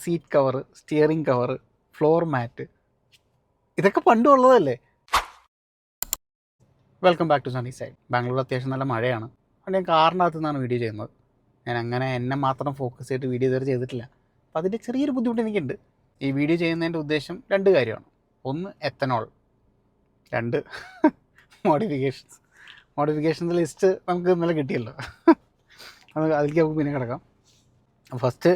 Seat cover, steering cover, floor mat, ഇതൊക്കെ പണ്ടും ഉള്ളതല്ലേ. Welcome back to sunny side. Bangalore അത്യാവശ്യം നല്ല മഴയാണ്. അതുകൊണ്ട് ഞാൻ കാറിനകത്ത് നിന്നാണ് വീഡിയോ ചെയ്യുന്നത്. ഞാൻ അങ്ങനെ എന്നെ മാത്രം ഫോക്കസ് ചെയ്തിട്ട് വീഡിയോ ഇതുവരെ ചെയ്തിട്ടില്ല. അപ്പോൾ അതിൻ്റെ ചെറിയൊരു ബുദ്ധിമുട്ട് എനിക്കുണ്ട്. ഈ വീഡിയോ ചെയ്യുന്നതിൻ്റെ ഉദ്ദേശം രണ്ട് കാര്യമാണ്. ഒന്ന് എത്തനോൾ, രണ്ട് മോഡിഫിക്കേഷൻസ് ലിസ്റ്റ് നമുക്ക് ഇന്നലെ കിട്ടിയല്ലോ. അതിലേക്ക് നമുക്ക് പിന്നെ കിടക്കാം. ഫസ്റ്റ്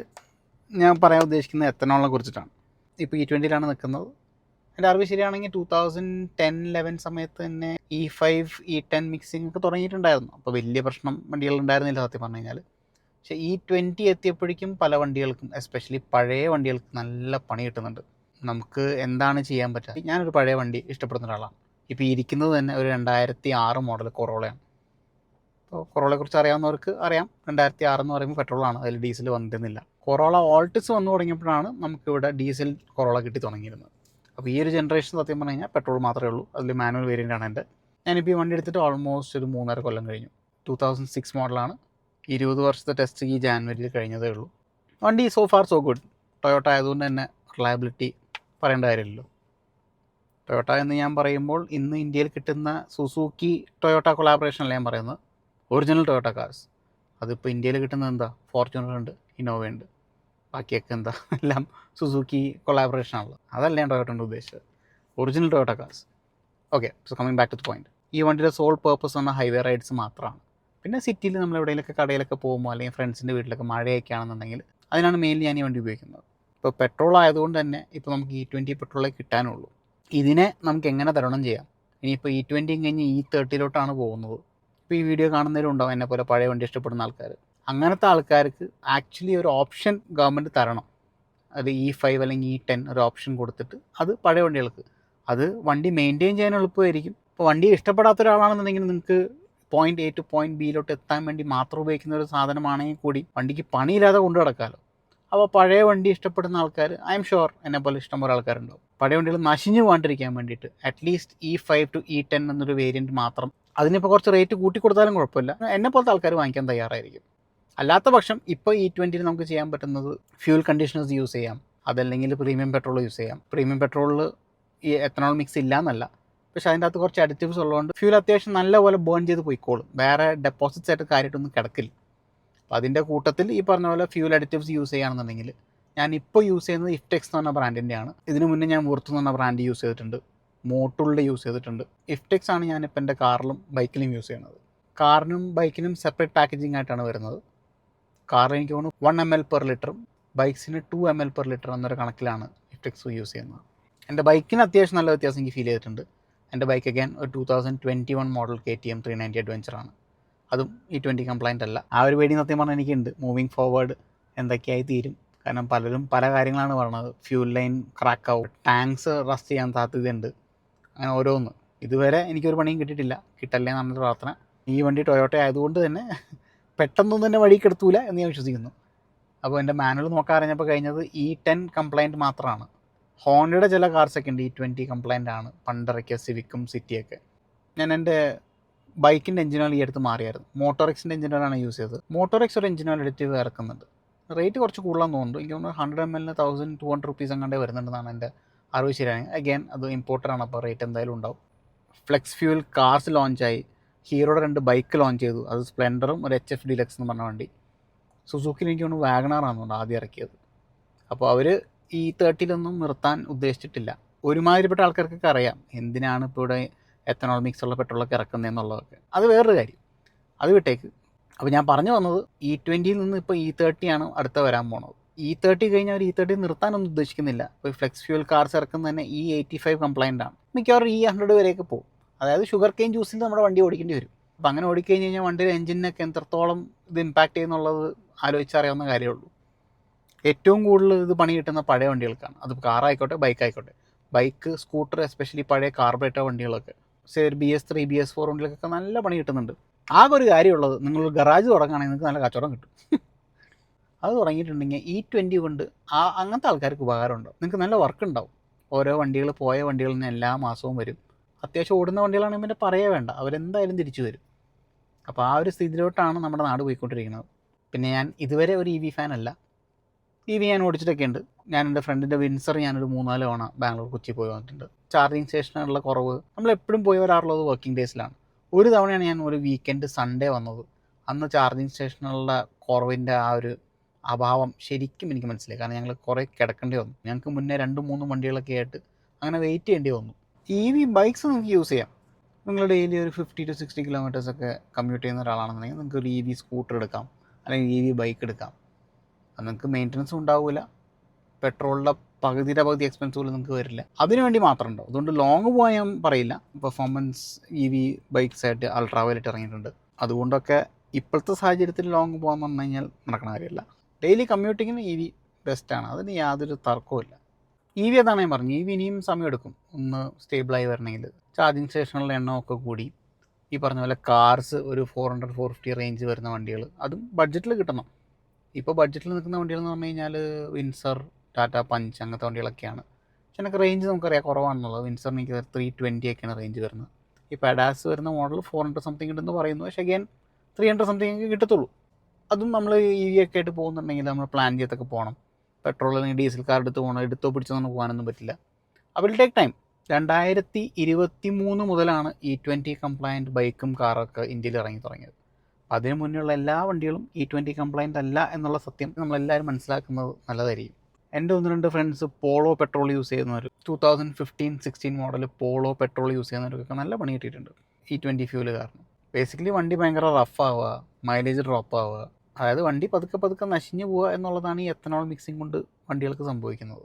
ഞാൻ പറയാൻ ഉദ്ദേശിക്കുന്നത് എത്തനോളിനെ കുറിച്ചിട്ടാണ്. ഇപ്പോൾ E20 നിൽക്കുന്നത്. എൻ്റെ അറിവ് ശരിയാണെങ്കിൽ 2010-11 സമയത്ത് തന്നെ E5 E10 മിക്സിംഗ് ഒക്കെ തുടങ്ങിയിട്ടുണ്ടായിരുന്നു. അപ്പോൾ വലിയ പ്രശ്നം വണ്ടികളുണ്ടായിരുന്നില്ല സത്യം പറഞ്ഞു കഴിഞ്ഞാൽ. പക്ഷേ E20 എത്തിയപ്പോഴേക്കും പല വണ്ടികൾക്കും, എസ്പെഷ്യലി പഴയ വണ്ടികൾക്ക് നല്ല പണി കിട്ടുന്നുണ്ട്. നമുക്ക് എന്താണ് ചെയ്യാൻ പറ്റുക? ഞാനൊരു പഴയ വണ്ടി ഇഷ്ടപ്പെടുന്ന ഒരാളാണ്. ഇപ്പോൾ ഇരിക്കുന്നത് തന്നെ ഒരു 2006 മോഡൽ കൊറോളയാണ്. അപ്പോൾ കൊറോളയെക്കുറിച്ച് അറിയാവുന്നവർക്ക് അറിയാം, 2006 എന്ന് പറയുമ്പോൾ പെട്രോളാണ്, അതിൽ ഡീസൽ വന്നിരുന്നില്ല. കൊറോള ഓൾട്ടിസ് വന്നു തുടങ്ങിയപ്പോഴാണ് നമുക്കിവിടെ ഡീസൽ കൊറോള കിട്ടി തുടങ്ങിയിരുന്നത്. അപ്പോൾ ഈ ഒരു ജനറേഷൻ സത്യം പറഞ്ഞു കഴിഞ്ഞാൽ പെട്രോൾ മാത്രമേ ഉള്ളൂ. അതിൽ മാനുവൽ വേരിയൻ്റാണ് എൻ്റെ. ഞാനിപ്പോൾ ഈ വണ്ടി എടുത്തിട്ട് ഓൾമോസ്റ്റ് ഒരു 3.5 കൊല്ലം കഴിഞ്ഞു. 2006 മോഡലാണ്. 20 വർഷത്തെ ടെസ്റ്റ് ഈ ജാനുവരിയിൽ കഴിഞ്ഞതേ ഉള്ളൂ. വണ്ടി so far so good. Toyota ആയതുകൊണ്ട് തന്നെ റിലയബിലിറ്റി പറയേണ്ട കാര്യമില്ലല്ലോ. ടൊയോട്ട എന്ന് ഞാൻ പറയുമ്പോൾ ഇന്ന് ഇന്ത്യയിൽ കിട്ടുന്ന സുസൂക്കി ടൊയോട്ട കൊളാബറേഷൻ അല്ല ഞാൻ പറയുന്നത്, ഒറിജിനൽ ടൊയോട്ട കാർസ്. അതിപ്പോൾ ഇന്ത്യയിൽ കിട്ടുന്നത് എന്താ? ഫോർച്യൂണർ ഉണ്ട്, ഇന്നോവ ഉണ്ട്, ബാക്കിയൊക്കെ എന്താ എല്ലാം സുസൂക്കി കൊളാബറേഷൻ ആണല്ലോ. അതല്ല ഞാൻ ടൊയോട്ടൻ്റെ ഉദ്ദേശിച്ചത്, original Toyota cars. Okay, so coming back to the point. ഈ വണ്ടിയുടെ സോൾ പേർപ്പസ് പറഞ്ഞാൽ ഹൈവേ റൈഡ്സ് മാത്രമാണ്. പിന്നെ സിറ്റിയിൽ നമ്മൾ എവിടെയെങ്കിലൊക്കെ കടയിലൊക്കെ പോകുമ്പോൾ അല്ലെങ്കിൽ ഫ്രണ്ട്സിൻ്റെ വീട്ടിലൊക്കെ മഴയൊക്കെ ആണെന്നുണ്ടെങ്കിൽ അതിനാണ് മെയിൻലി ഞാൻ ഈ വണ്ടി ഉപയോഗിക്കുന്നത്. ഇപ്പോൾ പെട്രോൾ ആയതുകൊണ്ട് തന്നെ ഇപ്പോൾ നമുക്ക് E20 പെട്രോളേ കിട്ടാനുള്ളൂ. ഇതിനെ നമുക്ക് എങ്ങനെ തരണം ചെയ്യാം? ഇനിയിപ്പോൾ E20 കഴിഞ്ഞ് E30 പോകുന്നത്. ഇപ്പോൾ ഈ വീഡിയോ കാണുന്നതിലും ഉണ്ടാവും എന്നെപ്പോലെ പഴയ വണ്ടി ഇഷ്ടപ്പെടുന്ന ആൾക്കാർ. അങ്ങനത്തെ ആൾക്കാർക്ക് ആക്ച്വലി ഒരു ഓപ്ഷൻ ഗവൺമെൻറ് തരണം. അത് E5 അല്ലെങ്കിൽ E10 ഒരു ഓപ്ഷൻ കൊടുത്തിട്ട് അത് പഴയ വണ്ടികൾക്ക്, അത് വണ്ടി മെയിൻറ്റെയിൻ ചെയ്യാൻ എളുപ്പമായിരിക്കും. ഇപ്പോൾ വണ്ടി ഇഷ്ടപ്പെടാത്ത ഒരാളാണെന്നുണ്ടെങ്കിൽ നിങ്ങൾക്ക് പോയിന്റ് A ടു പോയിന്റ് Bയിലോട്ട് എത്താൻ വേണ്ടി മാത്രം ഉപയോഗിക്കുന്ന ഒരു സാധനമാണെങ്കിൽ കൂടി വണ്ടിക്ക് പണിയില്ലാതെ കൊണ്ടു നടക്കാമല്ലോ. അപ്പോൾ പഴയ വണ്ടി ഇഷ്ടപ്പെടുന്ന ആൾക്കാർ, ഐ എം ഷുവർ എന്നെപ്പോലെ ഇഷ്ടംപോലെ ആൾക്കാരുണ്ടാവും. പഴയ വണ്ടികൾ നശിഞ്ഞു പോകാണ്ടിരിക്കാൻ വേണ്ടിയിട്ട് അറ്റ്ലീസ്റ്റ് E5 to E10 എന്നൊരു വേരിയൻറ്റ് മാത്രം, അതിനിപ്പോൾ കുറച്ച് റേറ്റ് കൂട്ടി കൊടുത്താലും കുഴപ്പമില്ല, എന്നെപ്പോലത്തെ ആൾക്കാർ വാങ്ങിക്കാൻ തയ്യാറായിരിക്കും. അല്ലാത്ത പക്ഷം ഇപ്പോൾ E20 നമുക്ക് ചെയ്യാൻ പറ്റുന്നത് ഫ്യൂൽ കണ്ടീഷണേഴ്സ് യൂസ് ചെയ്യാം, അതല്ലെങ്കിൽ പ്രീമിയം പെട്രോൾ യൂസ് ചെയ്യാം. പ്രീമിയം പെട്രോളിൽ ഈ എത്തനോൾ മിക്സ് ഇല്ല എന്നല്ല, പക്ഷേ അതിൻ്റെ അകത്ത് കുറച്ച് അഡിറ്റീവ്സ് ഉള്ളതുകൊണ്ട് ഫ്യൂൽ അത്യാവശ്യം നല്ലപോലെ ബേൺ ചെയ്ത് പോയിക്കോളും. വേറെ ഡെപ്പോസിറ്റ്സ് ആയിട്ട് കാര്യമായിട്ടൊന്നും കിടക്കില്ല. അപ്പോൾ അതിൻ്റെ കൂട്ടത്തിൽ ഈ പറഞ്ഞ പോലെ ഫ്യൂൽ അഡിറ്റീവ്സ് യൂസ് ചെയ്യുകയാണെന്നുണ്ടെങ്കിൽ, ഞാനിപ്പോൾ യൂസ് ചെയ്യുന്നത് ഇഫ്ടെക്സ് എന്ന് പറഞ്ഞ ബ്രാൻഡിൻ്റെയാണ്. ഇതിനു മുന്നേ ഞാൻ വൂർത്ത് എന്ന് പറഞ്ഞ ബ്രാൻഡ് യൂസ് ചെയ്തിട്ടുണ്ട്, മോട്ടുള്ളിൽ യൂസ് ചെയ്തിട്ടുണ്ട്. ഇഫ്ടെക്സ് ആണ് ഞാനിപ്പോൾ എൻ്റെ കാറിലും ബൈക്കിലും യൂസ് ചെയ്യുന്നത്. കാറിനും ബൈക്കിനും സെപ്പറേറ്റ് പാക്കേജിംഗ് ആയിട്ടാണ് വരുന്നത്. കാറിന് എനിക്ക് തോന്നുന്നു 1 ml/ലിറ്റർ, ബൈക്സിന് 2 ml/ലിറ്റർ എന്നൊരു കണക്കിലാണ് ഇഫ്ടെക്സ് യൂസ് ചെയ്യുന്നത്. എൻ്റെ ബൈക്കിന് അത്യാവശ്യം നല്ല വ്യത്യാസം എനിക്ക് ഫീൽ ചെയ്തിട്ടുണ്ട്. എൻ്റെ ബൈക്ക് അഗൈൻ ഒരു 2021 മോഡൽ KTM 390 അഡ്വഞ്ചറാണ്. അതും E20 കംപ്ലൈൻ്റ് അല്ല. ആ ഒരു പേടി സത്യം പറഞ്ഞാൽ എനിക്കുണ്ട്, മൂവിങ് ഫോർവേഡ് എന്തൊക്കെയായി തീരും. കാരണം പലരും പല കാര്യങ്ങളാണ് പറയുന്നത്. ഫ്യൂൽ ലൈൻ ക്രാക്ക് ആവും, ടാങ്ക്സ് റസ്റ്റ് ചെയ്യാൻ സാധ്യതയുണ്ട്, അങ്ങനെ ഓരോന്ന്. ഇതുവരെ എനിക്കൊരു പണിയും കിട്ടിയിട്ടില്ല, കിട്ടല്ലേ എന്നൊരു പ്രാർത്ഥന. ഈ വണ്ടി ടൊയോട്ട ആയതുകൊണ്ട് തന്നെ പെട്ടെന്നൊന്നും തന്നെ വഴി കെടുത്തൂല എന്ന് ഞാൻ വിശ്വസിക്കുന്നു. അപ്പോൾ എൻ്റെ മാനുവൽ നോക്കാറിഞ്ഞപ്പോൾ കഴിഞ്ഞത് E10 കംപ്ലൈൻറ്റ് മാത്രമാണ്. ഹോണ്ടയുടെ ചില കാർസൊക്കെ ഉണ്ട് E20 കംപ്ലൈൻ്റ് ആണ്, പണ്ടിറക്കിയ സിവിക്കും സിറ്റിയൊക്കെ. ഞാൻ എൻ്റെ ബൈക്കിൻ്റെ എഞ്ചിൻ ഓയിൽ ഈ അടുത്ത് മാറിയായിരുന്നു. മോട്ടോറിക്സിൻ്റെ എഞ്ചിൻ ഓയിലാണ് യൂസ് ചെയ്തത്. മോട്ടോറിക്സ് ഒരു എഞ്ചിൻ ഓയിൽ അഡിറ്റീവ് ഇറക്കുന്നുണ്ട്, റേറ്റ് കുറച്ച് കൂടുതലാണെന്ന് തോന്നുന്നു. എനിക്ക് തോന്നുന്നു 100 ml 1200 rupees അങ്ങാണ്ടേ വരുന്നുണ്ടെന്നാണ് എൻ്റെ അറിവ് ശരിയാണ്. അഗൈൻ അത് ഇമ്പോർട്ടറാണ്, അപ്പോൾ റേറ്റ് എന്തായാലും ഉണ്ടാവും. ഫ്ലെക്സ് ഫ്യൂൽ കാർസ് ലോഞ്ചായി. ഹീറോയുടെ 2 ബൈക്ക് ലോഞ്ച് ചെയ്തു, അത് സ്പ്ലെൻഡറും ഒരു HF ഡീലക്സ് എന്ന് പറഞ്ഞ വണ്ടി. സുസുക്കിയിൽ എനിക്ക് തോന്നുന്നു വാഗണറാണെന്നുണ്ട് ആദ്യം ഇറക്കിയത്. അപ്പോൾ അവർ E30 നിർത്താൻ ഉദ്ദേശിച്ചിട്ടില്ല. ഒരുമാതിരിപ്പെട്ട ആൾക്കാർക്കൊക്കെ അറിയാം എന്തിനാണ് ഇപ്പോൾ ഇവിടെ എത്തനോൾ മിക്സ് ഉള്ള പെട്രോളൊക്കെ ഇറക്കുന്നതെന്നുള്ളതൊക്കെ. അത് വേറൊരു കാര്യം, അത് വിട്ടേക്ക്. അപ്പോൾ ഞാൻ പറഞ്ഞു വന്നത് E20 നിന്ന് ഇപ്പോൾ E30 അടുത്ത വരാൻ പോണത്. E30 കഴിഞ്ഞാൽ അവർ E30 നിർത്താനൊന്നും ഉദ്ദേശിക്കുന്നില്ല. ഇപ്പോൾ ഫ്ലെക്സ് ഫ്യൂൽ കാർസ് ഇറക്കുന്നത് തന്നെ E85 കംപ്ലൈൻ്റ് ആണ്. മിക്കവാറും E100 വരെയൊക്കെ പോകും. അതായത് ഷുഗർ കെയിൻ ജ്യൂസിൽ നമ്മുടെ വണ്ടി ഓടിക്കേണ്ടി വരും. അപ്പോൾ അങ്ങനെ ഓടിക്കഴിഞ്ഞ് കഴിഞ്ഞാൽ വണ്ടിയുടെ എഞ്ചിനൊക്കെ എത്രത്തോളം ഇത് ഇമ്പാക്റ്റ് ചെയ്യുന്നുള്ളത് ആലോചിച്ചറിയാവുന്ന കാര്യമുള്ളൂ. ഏറ്റവും കൂടുതൽ ഇത് പണി കിട്ടുന്ന പഴയ വണ്ടികൾക്കാണ്. അത് കാറായിക്കോട്ടെ ബൈക്കായിക്കോട്ടെ. ബൈക്ക്, സ്കൂട്ടർ, എസ്പെഷ്യലി പഴയ കാർബറേറ്റർ വണ്ടികളൊക്കെ, BS3 BS4 വണ്ടികൾക്കൊക്കെ നല്ല പണി കിട്ടുന്നുണ്ട്. ആകെ ഒരു കാര്യമുള്ളത്, നിങ്ങൾ ഗറാജ് തുടങ്ങുകയാണെങ്കിൽ നിങ്ങൾക്ക് നല്ല കച്ചവടം കിട്ടും. അത് തുടങ്ങിയിട്ടുണ്ടെങ്കിൽ E20 കൊണ്ട് അങ്ങനത്തെ ആൾക്കാർക്ക് ഉപകാരമുണ്ടോ? നിങ്ങൾക്ക് നല്ല വർക്ക് ഉണ്ടാവും. ഓരോ വണ്ടികൾ, പോയ വണ്ടികളിൽ നിന്ന് എല്ലാ മാസവും വരും. അത്യാവശ്യം ഓടുന്ന വണ്ടികളാണെങ്കിൽ പിന്നെ പറയേ വേണ്ട, അവരെന്തായാലും തിരിച്ചു വരും. അപ്പോൾ ആ ഒരു സ്ഥിതിയിലോട്ടാണ് നമ്മുടെ നാട് പോയിക്കൊണ്ടിരിക്കുന്നത്. പിന്നെ ഞാൻ ഇതുവരെ ഒരു EV ഫാൻ അല്ല, ഇ വി ഞാൻ ഓടിച്ചിട്ടൊക്കെ ഉണ്ട്. ഞാൻ എൻ്റെ ഫ്രണ്ടിൻ്റെ വിൻസർ ഞാനൊരു 3-4 തവണ ബാംഗ്ലൂർ കൊച്ചി പോയി വന്നിട്ടുണ്ട്. ചാർജിങ് സ്റ്റേഷനുള്ള കുറവ്, നമ്മളെപ്പോഴും പോയി വരാറുള്ളത് വർക്കിംഗ് ഡേയ്സിലാണ്. ഒരു തവണയാണ് ഞാൻ ഒരു വീക്കെൻഡ് സൺഡേ വന്നത്. അന്ന് ചാർജിങ് സ്റ്റേഷനുള്ള കുറവിൻ്റെ ആ ഒരു അഭാവം ശരിക്കും എനിക്ക് മനസ്സിലായി. കാരണം ഞങ്ങൾ കുറേ കിടക്കേണ്ടി വന്നു. ഞങ്ങൾക്ക് മുന്നേ 2-3 വണ്ടികളൊക്കെ ആയിട്ട് അങ്ങനെ വെയിറ്റ് ചെയ്യേണ്ടി വന്നു. ഇ വി ബൈക്സ് നിങ്ങൾക്ക് യൂസ് ചെയ്യാം. നിങ്ങൾ ഡെയിലി ഒരു 50 to 60 കിലോമീറ്റേഴ്സൊക്കെ കമ്മ്യൂട്ട് ചെയ്യുന്ന ഒരാളാണെന്നുണ്ടെങ്കിൽ നിങ്ങൾക്ക് ഒരു ഇ വി സ്കൂട്ടർ എടുക്കാം, അല്ലെങ്കിൽ ഇ വി ബൈക്ക് എടുക്കാം. അത് നിങ്ങൾക്ക് മെയിൻ്റനൻസും ഉണ്ടാവില്ല, പെട്രോളിൻ്റെ പകുതി എക്സ്പെൻസ് പോലും നിങ്ങൾക്ക് വരില്ല. അതിനു വേണ്ടി മാത്രം ഉണ്ടാവും. അതുകൊണ്ട് ലോങ് പോകാൻ ഞാൻ പറയില്ല. പെർഫോമൻസ് ഇ വി ബൈക്സായിട്ട് അൾട്രാവയലറ്റ് ഇറങ്ങിയിട്ടുണ്ട്. അതുകൊണ്ടൊക്കെ ഇപ്പോഴത്തെ സാഹചര്യത്തിൽ ലോങ് പോകാമെന്ന് പറഞ്ഞു കഴിഞ്ഞാൽ നടക്കുന്ന കാര്യമല്ല. ഡെയിലി കമ്മ്യൂട്ടിങ്ങിന് ഇ വി ബെസ്റ്റാണ്, അതിന് യാതൊരു തർക്കവുമില്ല. ഇ വി അതാണ് ഞാൻ പറഞ്ഞു, ഇ വി ഇനിയും സമയമെടുക്കും ഒന്ന് സ്റ്റേബിളായി വരണമെങ്കിൽ. ചാർജിങ് സ്റ്റേഷനുകളുടെ എണ്ണമൊക്കെ കൂടി. ഈ പറഞ്ഞ പോലെ കാർസ് ഒരു 400-450 റേഞ്ച് വരുന്ന വണ്ടികൾ അതും ബഡ്ജറ്റിൽ കിട്ടണം. ഇപ്പോൾ ബഡ്ജറ്റിൽ നിൽക്കുന്ന വണ്ടികൾ എന്ന് പറഞ്ഞു കഴിഞ്ഞാൽ വിൻസർ, ടാറ്റ പഞ്ച് അങ്ങനത്തെ വണ്ടികളൊക്കെയാണ്. പക്ഷെ എനിക്ക് റേഞ്ച് നമുക്കറിയാം കുറവാണെന്നുള്ളത്. വിൻസറിന് എനിക്ക് 320 ഒക്കെയാണ് റേഞ്ച് വരുന്നത്. ഈ പെഡാസ് വരുന്ന മോഡൽ 400 സംതിങ് ഉണ്ടെന്ന് പറയുന്നു. പക്ഷേ അഗൈൻ 300 സംതിങ് കിട്ടത്തുള്ളൂ. അതും നമ്മൾ ഇ വി ഒക്കെ ആയിട്ട് പോകുന്നുണ്ടെങ്കിൽ നമ്മൾ പ്ലാൻ ചെയ്തൊക്കെ പോകണം. പെട്രോൾ അല്ലെങ്കിൽ ഡീസൽ കാർ എടുത്ത് പോകണം, എടുത്തോ പിടിച്ചോ നമുക്ക് പോകാനൊന്നും പറ്റില്ല. അപ്പോൾ വിൽ ടേക്ക് ടൈം. 2023 മുതലാണ് E20 കംപ്ലയൻറ്റ് ബൈക്കും കാറൊക്കെ ഇന്ത്യയിൽ ഇറങ്ങി തുടങ്ങിയത്. അതിന് മുന്നേയുള്ള എല്ലാ വണ്ടികളും E20 കംപ്ലയൻ്റ് അല്ല എന്നുള്ള സത്യം നമ്മളെല്ലാവരും മനസ്സിലാക്കുന്നത് നല്ലതായിരിക്കും. എൻ്റെ 1-2 ഫ്രണ്ട്സ് പോളോ പെട്രോൾ യൂസ് ചെയ്യുന്നവർ, 2015-16 മോഡൽ പോളോ പെട്രോൾ യൂസ് ചെയ്യുന്നവർക്കൊക്കെ നല്ല പണി കിട്ടിയിട്ടുണ്ട് E20 ഫ്യൂല് കാരണം. ബേസിക്കലി വണ്ടി ഭയങ്കര റഫ് ആവുക, മൈലേജ് ഡ്രോപ്പ് ആവുക, അതായത് വണ്ടി പതുക്കെ നശിഞ്ഞു പോവുക എന്നുള്ളതാണ് ഈ എത്തനോൾ മിക്സിംഗ് കൊണ്ട് വണ്ടികൾക്ക് സംഭവിക്കുന്നത്.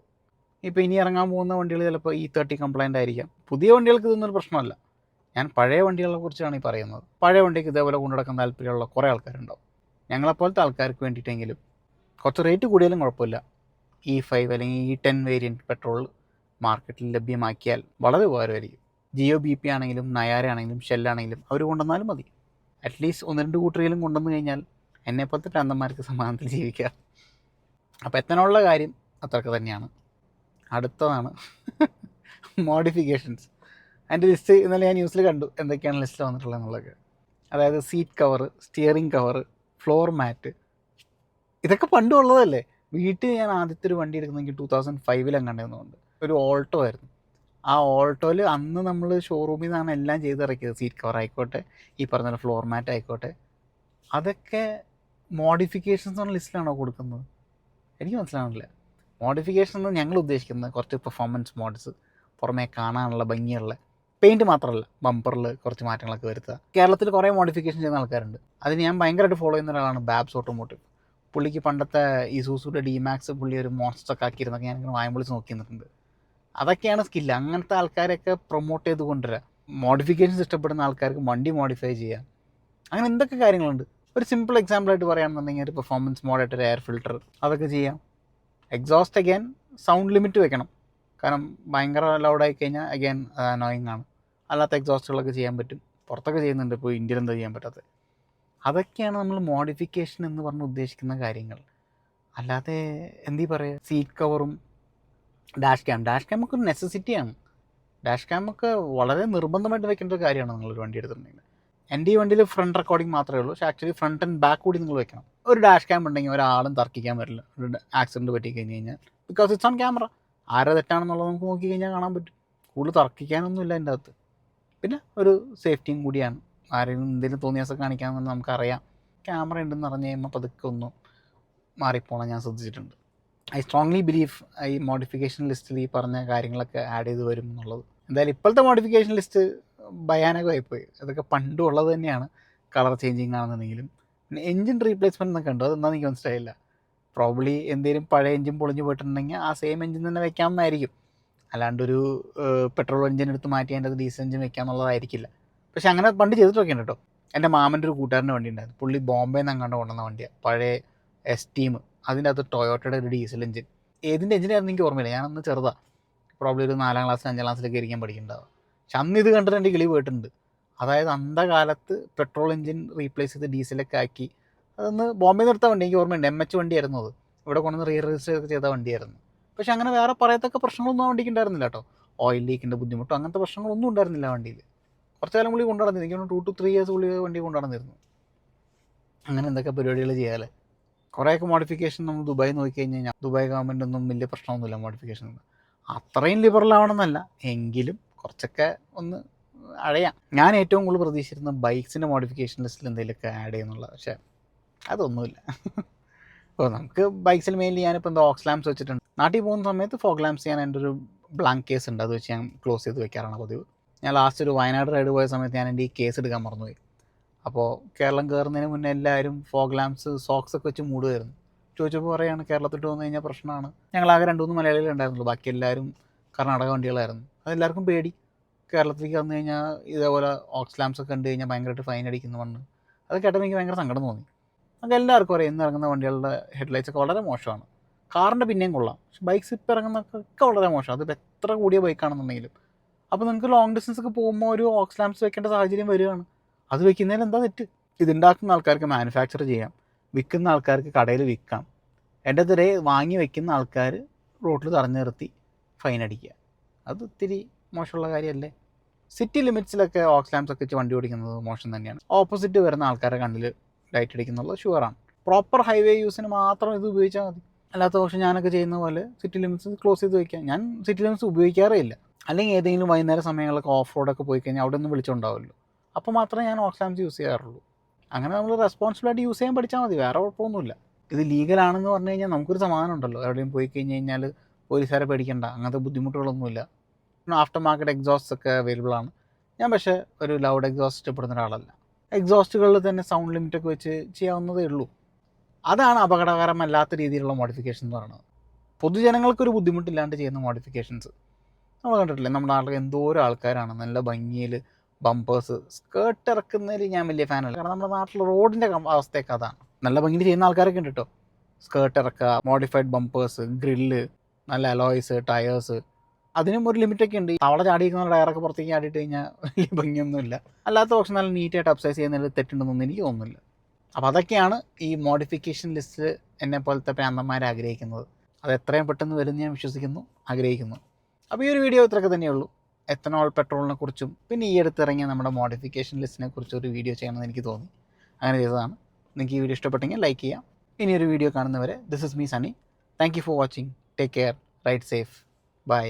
ഇപ്പോൾ ഇനി ഇറങ്ങാൻ പോകുന്ന വണ്ടികൾ ചിലപ്പോൾ E30 കംപ്ലൈൻ്റ് ആയിരിക്കാം. പുതിയ വണ്ടികൾക്ക് ഇതൊന്നും പ്രശ്നമല്ല. ഞാൻ പഴയ വണ്ടികളെ കുറിച്ചാണ് ഈ പറയുന്നത്. പഴയ വണ്ടിക്ക് ഇതേപോലെ കൊണ്ടുനടക്കാൻ താല്പര്യമുള്ള കുറേ ആൾക്കാരുണ്ടാവും. ഞങ്ങളെപ്പോലത്തെ ആൾക്കാർക്ക് വേണ്ടിയിട്ടെങ്കിലും കുറച്ച് റേറ്റ് കൂടിയാലും കുഴപ്പമില്ല, E5 അല്ലെങ്കിൽ E10 വേരിയൻറ്റ് പെട്രോൾ മാർക്കറ്റിൽ ലഭ്യമാക്കിയാൽ വളരെ ഉപകാരമായിരിക്കും. ജിയോ BP ആണെങ്കിലും നയാര ആണെങ്കിലും ഷെല്ലാണെങ്കിലും അവർ കൊണ്ടുവന്നാലും മതി. അറ്റ്ലീസ്റ്റ് 1-2 കൂട്ടറിലും കൊണ്ടുവന്നു കഴിഞ്ഞാൽ എന്നെപ്പോലത്തെ പ്രാന്തന്മാർക്ക് സമാധാനത്തിൽ ജീവിക്കാം. അപ്പോൾ എത്തനോളുടെ കാര്യം അത്രയ്ക്ക് തന്നെയാണ്. അടുത്തതാണ് മോഡിഫിക്കേഷൻസ്. അതിൻ്റെ ലിസ്റ്റ് ഇന്നലെ ഞാൻ ന്യൂസിൽ കണ്ടു എന്തൊക്കെയാണ് ലിസ്റ്റ് വന്നിട്ടുള്ളത് എന്നുള്ളതൊക്കെ. അതായത് seat cover, steering cover, floor mat, ഇതൊക്കെ പണ്ടും ഉള്ളതല്ലേ. വീട്ടിൽ ഞാൻ ആദ്യത്തെ ഒരു വണ്ടി എടുക്കുന്നെങ്കിൽ 2005 കണ്ടെന്നുണ്ട്. ഒരു ഓൾട്ടോ ആയിരുന്നു. ആ ഓൾട്ടോയിൽ അന്ന് നമ്മൾ ഷോറൂമിൽ നിന്നാണ് എല്ലാം ചെയ്തിറക്കിയത്. സീറ്റ് കവർ ആയിക്കോട്ടെ, ഈ പറഞ്ഞ ഫ്ലോർ മാറ്റ് ആയിക്കോട്ടെ, അതൊക്കെ മോഡിഫിക്കേഷൻസ് എന്ന ലിസ്റ്റിലാണോ കൊടുക്കുന്നത്? എനിക്ക് മനസ്സിലാവുന്നില്ല. മോഡിഫിക്കേഷൻ എന്ന് ഞങ്ങൾ ഉദ്ദേശിക്കുന്നത് കുറച്ച് പെർഫോമൻസ് മോഡ്സ്, പുറമേ കാണാനുള്ള ഭംഗിയുള്ള പെയിൻറ്റ് മാത്രമല്ല, ബമ്പറിൽ കുറച്ച് മാറ്റങ്ങളൊക്കെ വരുത്തുക. കേരളത്തിൽ കുറേ മോഡിഫിക്കേഷൻ ചെയ്യുന്ന ആൾക്കാരുണ്ട്. അതിന് ഞാൻ ഭയങ്കരമായിട്ട് ഫോളോ ചെയ്യുന്ന ഒരാളാണ് ബാബ്സ് ഓട്ടോമോട്ടീവ്. പുള്ളിക്ക് പണ്ടത്തെ ഇസൂസുയുടെ ഡിമാക്സ് പുള്ളി ഒരു മോൺസ്റ്ററൊക്കെ ആക്കിയിരുന്നൊക്കെ ഞാനിങ്ങനെ വായം വിളിച്ച് നോക്കി നിന്നിട്ടുണ്ട്. അതൊക്കെയാണ് സ്കില്ല്. അങ്ങനത്തെ ആൾക്കാരൊക്കെ പ്രൊമോട്ട് ചെയ്ത് കൊണ്ടുവരിക. മോഡിഫിക്കേഷൻസ് ഇഷ്ടപ്പെടുന്ന ആൾക്കാർക്ക് വണ്ടി മോഡിഫൈ ചെയ്യുക, അങ്ങനെ എന്തൊക്കെ കാര്യങ്ങളുണ്ട്. ഒരു സിമ്പിൾ എക്സാമ്പിളായിട്ട് പറയുകയാണെന്നുണ്ടെങ്കിൽ ഒരു പെർഫോമൻസ് മോഡായിട്ട് ഒരു എയർ ഫിൽറ്റർ അതൊക്കെ ചെയ്യാം. എക്സോസ്റ്റ് അഗൈൻ സൗണ്ട് ലിമിറ്റ് വെക്കണം, കാരണം ഭയങ്കര ലൗഡായി കഴിഞ്ഞാൽ അഗൈൻ അനോയിങ് ആണ്. അല്ലാത്ത എക്സോസ്റ്റുകളൊക്കെ ചെയ്യാൻ പറ്റും. പുറത്തൊക്കെ ചെയ്യുന്നുണ്ട്, ഇപ്പോൾ ഇന്ത്യയിൽ എന്താ ചെയ്യാൻ പറ്റാത്തത്. അതൊക്കെയാണ് നമ്മൾ മോഡിഫിക്കേഷൻ എന്ന് പറഞ്ഞ് ഉദ്ദേശിക്കുന്ന കാര്യങ്ങൾ. അല്ലാതെ എന്തീ പറയുക, സീറ്റ് കവറും ഡാഷ് ക്യാമൊക്കെ ഒരു നെസസിറ്റിയാണ്. ഡാഷ് ക്യാമൊക്കെ വളരെ നിർബന്ധമായിട്ട് വെക്കേണ്ട ഒരു കാര്യമാണ് നിങ്ങളൊരു വണ്ടി എടുത്തിട്ടുണ്ടെങ്കിൽ. എൻ്റെ ഈ വണ്ടിയിൽ ഫ്രണ്ട് റെക്കോർഡിംഗ് മാത്രമേ ഉള്ളൂ, പക്ഷേ ആക്ച്വലി ഫ്രണ്ട് ആൻഡ് ബാക്ക് കൂടി നിങ്ങൾ വെക്കണം. ഒരു ഡാഷ് ക്യാം ഉണ്ടെങ്കിൽ ഒരാളും തർക്കിക്കാൻ വരില്ല ഒരു ആക്സിഡൻറ്റ് പറ്റി കഴിഞ്ഞ് കഴിഞ്ഞാൽ, ബിക്കോസ് ഇറ്റ്സ് ഓൺ ക്യാമറ. ആരെ തെറ്റാണെന്നുള്ളത് നമുക്ക് നോക്കി കഴിഞ്ഞാൽ കാണാൻ പറ്റും. കൂടുതൽ തർക്കിക്കാനൊന്നുമില്ല എൻ്റെ അകത്ത്. പിന്നെ ഒരു സേഫ്റ്റിയും കൂടിയാണ്. ആരെങ്കിലും എന്തെങ്കിലും തോന്നിയാസം കാണിക്കാമെന്ന് നമുക്കറിയാം. ക്യാമറ ഉണ്ടെന്ന് പറഞ്ഞു കഴിയുമ്പോൾ പതുക്കെ ഒന്നും മാറിപ്പോണം ഞാൻ ശ്രദ്ധിച്ചിട്ടുണ്ട്. ഐ സ്ട്രോങ്ലി ബിലീവ് ഈ മോഡിഫിക്കേഷൻ ലിസ്റ്റിൽ ഈ പറഞ്ഞ കാര്യങ്ങളൊക്കെ ആഡ് ചെയ്ത് വരും എന്നുള്ളത്. എന്തായാലും ഇപ്പോഴത്തെ മോഡിഫിക്കേഷൻ ലിസ്റ്റ് ഭയാനകമായിപ്പോയി. അതൊക്കെ പണ്ടും ഉള്ളത് തന്നെയാണ്, കളർ ചേഞ്ചിങ് ആണെന്നുണ്ടെങ്കിലും. പിന്നെ എൻജിൻ റീപ്ലേസ്മെൻറ്റ് എന്നൊക്കെ ഉണ്ടോ, അതെന്താ എനിക്ക് മനസ്സിലായില്ല. പ്രോബ്ലി എന്തെങ്കിലും പഴയ എൻജിൻ പൊളിഞ്ഞ് പോയിട്ടുണ്ടെങ്കിൽ ആ സെയിം എൻജിൻ തന്നെ വെക്കാമെന്നായിരിക്കും. അല്ലാണ്ടൊരു പെട്രോൾ എൻജിൻ എടുത്ത് മാറ്റി അതിൻ്റെ അത് ഡീസൽ എൻജിൻ വെക്കാമെന്നുള്ളതായിരിക്കില്ല. പക്ഷേ അങ്ങനെ പണ്ട് ചെയ്തിട്ടൊക്കെ ഉണ്ട് കേട്ടോ. എൻ്റെ മാമൻ്റെ ഒരു കൂട്ടുകാരൻ്റെ വണ്ടി ഉണ്ടായിരുന്നു. പുള്ളി ബോംബെയിൽ നിന്ന് അങ്ങോട്ട് കൊണ്ടുവന്ന വണ്ടിയാണ്, പഴയ എസ്റ്റീം. അതിൻ്റെ അകത്ത് ടൊയോട്ടയുടെ ഒരു ഡീസൽ എൻജിൻ. ഏതിൻ്റെ എൻജിനായിരുന്നു എനിക്ക് ഓർമ്മയില്ല, ഞാനന്ന് ചെറുതാണ്, പ്രോബ്ലി ഒരു 4ാം ക്ലാസ് 5ാം ക്ലാസ്സിലൊക്കെ ഇരിക്കാൻ പഠിക്കുന്നുണ്ടാവുക. പക്ഷെ അന്ന് ഇത് കണ്ടിട്ട് എൻ്റെ കിളി പോയിട്ടുണ്ട്. അതായത് അന്ധകാലത്ത് പെട്രോൾ എൻജിൻ റീപ്ലേസ് ചെയ്ത് ഡീസലൊക്കെ ആക്കി. അതൊന്ന് ബോംബെ നിർത്ത വണ്ടി, എനിക്ക് ഓർമ്മയുണ്ട്. MH വണ്ടിയായിരുന്നു അത്. ഇവിടെ കൊണ്ടുവന്ന് രജിസ്റ്റർ ചെയ്ത വണ്ടിയായിരുന്നു. പക്ഷേ അങ്ങനെ വേറെ പറയത്തക്ക പ്രശ്നങ്ങളൊന്നും ആ വണ്ടിക്ക് ഉണ്ടായിരുന്നില്ല കേട്ടോ. ഓയിൽ ലീക്കിൻ്റെ ബുദ്ധിമുട്ടോ അങ്ങനത്തെ പ്രശ്നങ്ങളൊന്നും ഉണ്ടായിരുന്നില്ല ആ വണ്ടിയിൽ. കുറച്ച് കാലം പുള്ളി കൊണ്ടുനടന്നിരുന്നു. എനിക്ക് 2 to 3 years പുള്ളി വണ്ടി കൊണ്ടുനടന്നിരുന്നു. അങ്ങനെ എന്തൊക്കെ പരിപാടികൾ ചെയ്യാമല്ലേ. കുറേയൊക്കെ മോഡിഫിക്കേഷൻ നമ്മൾ ദുബായ് നോക്കിക്കഴിഞ്ഞാൽ ദുബായ് ഗവൺമെൻറ് ഒന്നും വലിയ പ്രശ്നമൊന്നുമില്ല മോഡിഫിക്കേഷൻ. അത്രയും ലിബറൽ ആവണമെന്നല്ല, എങ്കിലും കുറച്ചൊക്കെ ഒന്ന് അഴയാം. ഞാൻ ഏറ്റവും കൂടുതൽ പ്രതീക്ഷിച്ചിരുന്ന ബൈക്സിൻ്റെ മോഡിഫിക്കേഷൻ ലിസ്റ്റിൽ എന്തെങ്കിലുമൊക്കെ ആഡ് ചെയ്യുന്നുള്ളത്, പക്ഷേ അതൊന്നുമില്ല. അപ്പോൾ നമുക്ക് ബൈക്സിൽ മെയിൻലി ഞാനിപ്പോൾ എന്താ ഓക്സ് ലാംപ്സ് വെച്ചിട്ടുണ്ട്. നാട്ടിൽ പോകുന്ന സമയത്ത് ഫോഗ് ലാംപ്സ് ചെയ്യാൻ എൻ്റെ ഒരു ബ്ലാങ്ക് കേസ് ഉണ്ട്, അത് വെച്ച് ഞാൻ ക്ലോസ് ചെയ്ത് വെക്കാറാണ് പതിവ്. ഞാൻ ലാസ്റ്റ് ഒരു വയനാട് റൈഡ് പോയ സമയത്ത് ഞാൻ എൻ്റെ ഈ കേസ് എടുക്കാൻ മറന്നുപോയി. അപ്പോൾ കേരളം കയറുന്നതിന് മുന്നേ എല്ലാവരും ഫോഗ് ലാംപ്സ് സോക്സ് ഒക്കെ വെച്ച് മൂടുമായിരുന്നു. ചോദിച്ചപ്പോൾ പറയുകയാണ് കേരളത്തിട്ട് വന്നു കഴിഞ്ഞാൽ പ്രശ്നമാണ്. ഞങ്ങളാകെ 2-3 മലയാളികളെ ഉണ്ടായിരുന്നുള്ളൂ, ബാക്കി എല്ലാവരും കർണാടക വണ്ടികളായിരുന്നു. അതെല്ലാവർക്കും പേടി, കേരളത്തിലേക്ക് വന്നു കഴിഞ്ഞാൽ ഇതേപോലെ ഓക്സ് ലാംപ്സ് ഒക്കെ കണ്ടു കഴിഞ്ഞാൽ ഭയങ്കരമായിട്ട് ഫൈൻ അടിക്കുന്നു വണ്ണ്. അത് കേട്ടപ്പോൾ എനിക്ക് ഭയങ്കര സങ്കടം തോന്നി. നമുക്ക് എല്ലാവർക്കും അറിയാം ഇന്ന് ഇറങ്ങുന്ന വണ്ടികളുടെ ഹെഡ്ലൈറ്റ്സ് ഒക്കെ വളരെ മോശമാണ്. കാറിൻ്റെ പിന്നെയും കൊള്ളാം, പക്ഷെ ബൈക്സ് ഇപ്പോൾ ഇറങ്ങുന്നതൊക്കെ വളരെ മോശം, അത് എത്ര കൂടിയ ബൈക്കാണെന്നുണ്ടെങ്കിലും. അപ്പോൾ നിങ്ങൾക്ക് ലോങ് ഡിസ്റ്റൻസ് ഒക്കെ പോകുമ്പോൾ ഒരു ഓക്സ് ലാംപ്സ് വെക്കേണ്ട സാഹചര്യം വരികയാണ്. അത് വെക്കുന്നതിൽ എന്താ തെറ്റ്? ഇതുണ്ടാക്കുന്ന ആൾക്കാർക്ക് മാനുഫാക്ചർ ചെയ്യാം, വിൽക്കുന്ന ആൾക്കാർക്ക് കടയിൽ വിൽക്കാം. എൻ്റെ തിരെ വാങ്ങി വെക്കുന്ന ആൾക്കാർ റോട്ടിൽ തടഞ്ഞു നിർത്തി ഫൈൻ അടിക്കുക, അത് ഇത്തിരി മോശമുള്ള കാര്യമല്ലേ? സിറ്റി ലിമിറ്റ്സിലൊക്കെ ഓക്സ് ലാംപ്സ് ഒക്കെ വെച്ച് വണ്ടി ഓടിക്കുന്നത് മോശം തന്നെയാണ്. ഓപ്പോസിറ്റ് വരുന്ന ആൾക്കാരെ കണ്ണിൽ ലൈറ്റ് അടിക്കുന്നുള്ളത് ഷുവറാണ്. പ്രോപ്പർ ഹൈവേ യൂസിന് മാത്രം ഇത് ഉപയോഗിച്ചാൽ മതി. അല്ലാത്ത പക്ഷം ഞാനൊക്കെ ചെയ്യുന്ന പോലെ സിറ്റി ലിമിറ്റ്സ് ക്ലോസ് ചെയ്ത് വയ്ക്കാം. ഞാൻ സിറ്റി ലിമിറ്റ്സ് ഉപയോഗിക്കാറേ ഇല്ല. അല്ലെങ്കിൽ ഏതെങ്കിലും വൈകുന്നേരം സമയങ്ങളൊക്കെ ഓഫ് റോഡൊക്കെ പോയി കഴിഞ്ഞാൽ അവിടെ ഒന്നും വിളിച്ചുണ്ടാവുമല്ലോ, അപ്പോൾ മാത്രമേ ഞാൻ ഓക്സ് ലാംപ്സ് യൂസ് ചെയ്യാറുള്ളൂ. അങ്ങനെ നമ്മൾ റെസ്പോൺസിബിളായിട്ട് യൂസ് ചെയ്യാൻ പഠിച്ചാൽ മതി, വേറെ കുഴപ്പമൊന്നുമില്ല. ഇത് ലീഗലാണെന്ന് പറഞ്ഞു കഴിഞ്ഞാൽ നമുക്കൊരു സമാധാനം ഉണ്ടല്ലോ, എവിടെയും പോയി കഴിഞ്ഞ് കഴിഞ്ഞാൽ പോലീസുകാരെ പേടിക്കേണ്ട, അങ്ങനത്തെ ബുദ്ധിമുട്ടുകളൊന്നുമില്ല. ആഫ്റ്റർ മാർക്കറ്റ് എക്സോസ്റ്റ് ഒക്കെ അവൈലബിൾ ആണ്. ഞാൻ പക്ഷേ ഒരു ലൗഡ് എക്സോസ്റ്റ് ഇഷ്ടപ്പെടുന്ന ഒരാളല്ല. എക്സോസ്റ്റുകളിൽ തന്നെ സൗണ്ട് ലിമിറ്റൊക്കെ വെച്ച് ചെയ്യാവുന്നതേ ഉള്ളൂ. അതാണ് അപകടകരമല്ലാത്ത രീതിയിലുള്ള മോഡിഫിക്കേഷൻ എന്ന് പറയുന്നത്. പൊതുജനങ്ങൾക്കൊരു ബുദ്ധിമുട്ടില്ലാണ്ട് ചെയ്യുന്ന മോഡിഫിക്കേഷൻസ് നമ്മൾ കണ്ടിട്ടില്ലേ? നമ്മുടെ നാട്ടിൽ എന്തോരം ആൾക്കാരാണ് നല്ല ഭംഗിയിൽ ബമ്പേഴ്സ് സ്കേർട്ട് ഇറക്കുന്നതിൽ ഞാൻ വലിയ ഫാനല്ല. കാരണം നമ്മുടെ നാട്ടിൽ റോഡിൻ്റെ അവസ്ഥയൊക്കെ അതാണ്. നല്ല ഭംഗിയിൽ ചെയ്യുന്ന ആൾക്കാരൊക്കെ ഉണ്ട് കേട്ടോ. സ്കേർട്ട് ഇറക്കുക, മോഡിഫൈഡ് ബമ്പേഴ്സ്, ഗ്രില്ല്, നല്ല അലോയ്സ്, ടയേഴ്സ്, അതിനും ഒരു ലിമിറ്റൊക്കെ ഉണ്ട്. അവിടെ ചാടിയിരിക്കുന്ന ടയറൊക്കെ പുറത്തേക്ക് ചാടിയിട്ട് കഴിഞ്ഞാൽ വലിയ ഭംഗിയൊന്നുമില്ല. അല്ലാത്ത പക്ഷം നല്ല നീറ്റായിട്ട് അപ്സൈസ് ചെയ്യുന്നതിൽ തെറ്റുണ്ടെന്നൊന്നും എനിക്ക് തോന്നുന്നില്ല. അപ്പോൾ അതൊക്കെയാണ് ഈ മോഡിഫിക്കേഷൻ ലിസ്റ്റ് എന്നെ പോലത്തെ പ്രാന്തന്മാർ ആഗ്രഹിക്കുന്നത്. അത് എത്രയും പെട്ടെന്ന് വരുമെന്ന് ഞാൻ വിശ്വസിക്കുന്നു, ആഗ്രഹിക്കുന്നു. അപ്പോൾ ഈ ഒരു വീഡിയോ ഇത്രയൊക്കെ തന്നെയുള്ളൂ. എത്തനോൾ പെട്രോളിനെ കുറിച്ചും പിന്നെ ഈ അടുത്തിറങ്ങിയ നമ്മുടെ മോഡിഫിക്കേഷൻ ലിസ്റ്റിനെ കുറിച്ച് ഒരു വീഡിയോ ചെയ്യണമെന്ന് എനിക്ക് തോന്നി, അങ്ങനെ ചെയ്തതാണ്. നിങ്ങൾക്ക് ഈ വീഡിയോ ഇഷ്ടപ്പെട്ടെങ്കിൽ ലൈക്ക് ചെയ്യാം. ഇനിയൊരു വീഡിയോ കാണുന്നവരെ this is me Sunny. Thank you for watching. Take care. Ride safe. By.